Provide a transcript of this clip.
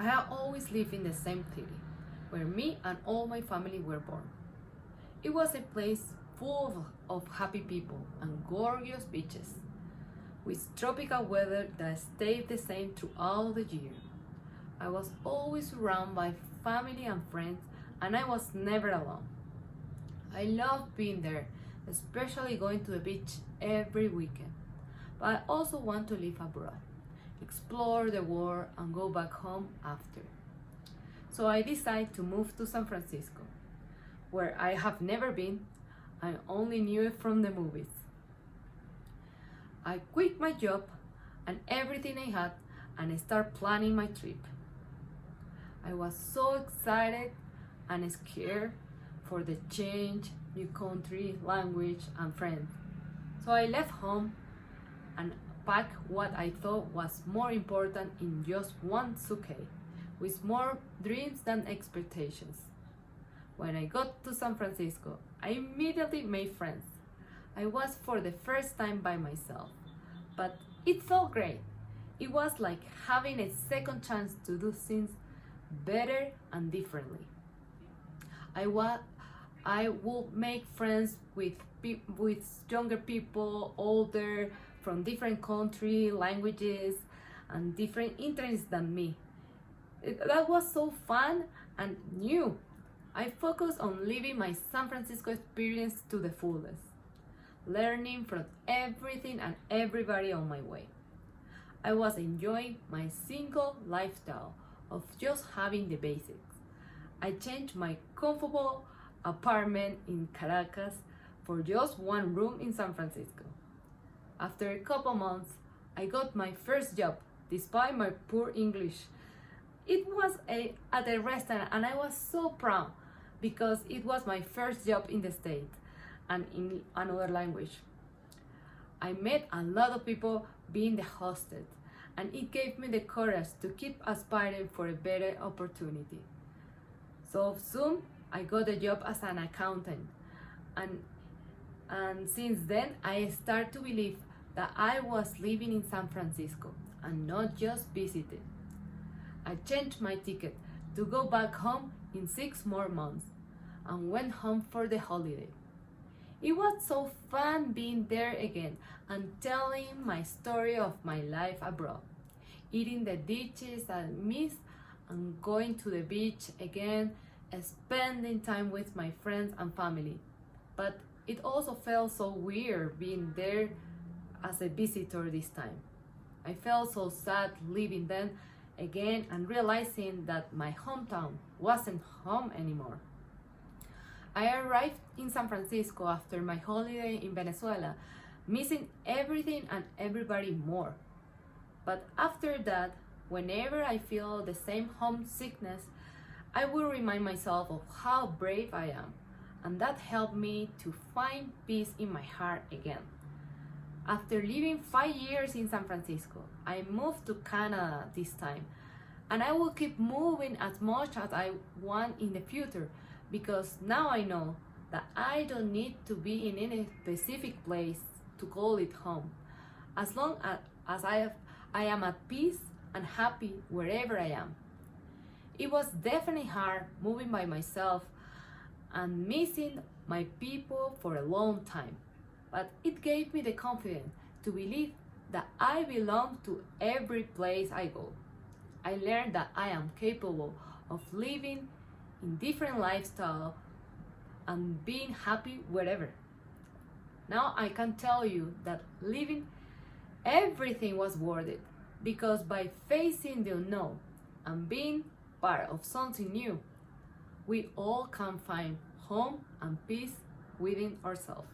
I have always lived in the same city, where me and all my family were born. It was a place full of happy people and gorgeous beaches, with tropical weather that stayed the same throughout the year. I was always surrounded by family and friends, and I was never alone. I loved being there, especially going to the beach every weekend. But I also want to live abroad, explore the world, and go back home after. So I decided to move to San Francisco, where I have never been. I only knew it from the movies. I quit my job and everything I had and started planning my trip. I was so excited and scared for the change, new country, language, and friends. So I left home and packed what I thought was more important in just one suitcase, with more dreams than expectations. When I got to San Francisco, I immediately made friends. I was for the first time by myself, but it felt great. It was like having a second chance to do things better and differently. I would make friends with younger people, older, from different countries, languages, and different interests than me. That was so fun and new. I focused on living my San Francisco experience to the fullest, learning from everything and everybody on my way. I was enjoying my single lifestyle of just having the basics. I changed my comfortable apartment in Caracas for just one room in San Francisco. After a couple months, I got my first job despite my poor English. It was at a restaurant, and I was so proud because it was my first job in the States and in another language. I met a lot of people being the hostess, and it gave me the courage to keep aspiring for a better opportunity. So soon I got a job as an accountant, and since then I started to believe that I was living in San Francisco and not just visiting. I changed my ticket to go back home in 6 more months and went home for the holiday. It was so fun being there again and telling my story of my life abroad, eating the dishes I miss and going to the beach again, spending time with my friends and family. But it also felt so weird being there as a visitor this time. I felt so sad leaving them again and realizing that my hometown wasn't home anymore. I arrived in San Francisco after my holiday in Venezuela, missing everything and everybody more. But after that, whenever I feel the same homesickness, I will remind myself of how brave I am, and that helped me to find peace in my heart again. After living 5 years in San Francisco, I moved to Canada this time, and I will keep moving as much as I want in the future, because now I know that I don't need to be in any specific place to call it home, as long as I am at peace and happy wherever I am. It was definitely hard moving by myself and missing my people for a long time, but it gave me the confidence to believe that I belong to every place I go. I learned that I am capable of living in different lifestyles and being happy wherever. Now I can tell you that living everything was worth it, because by facing the unknown and being part of something new, we all can find home and peace within ourselves.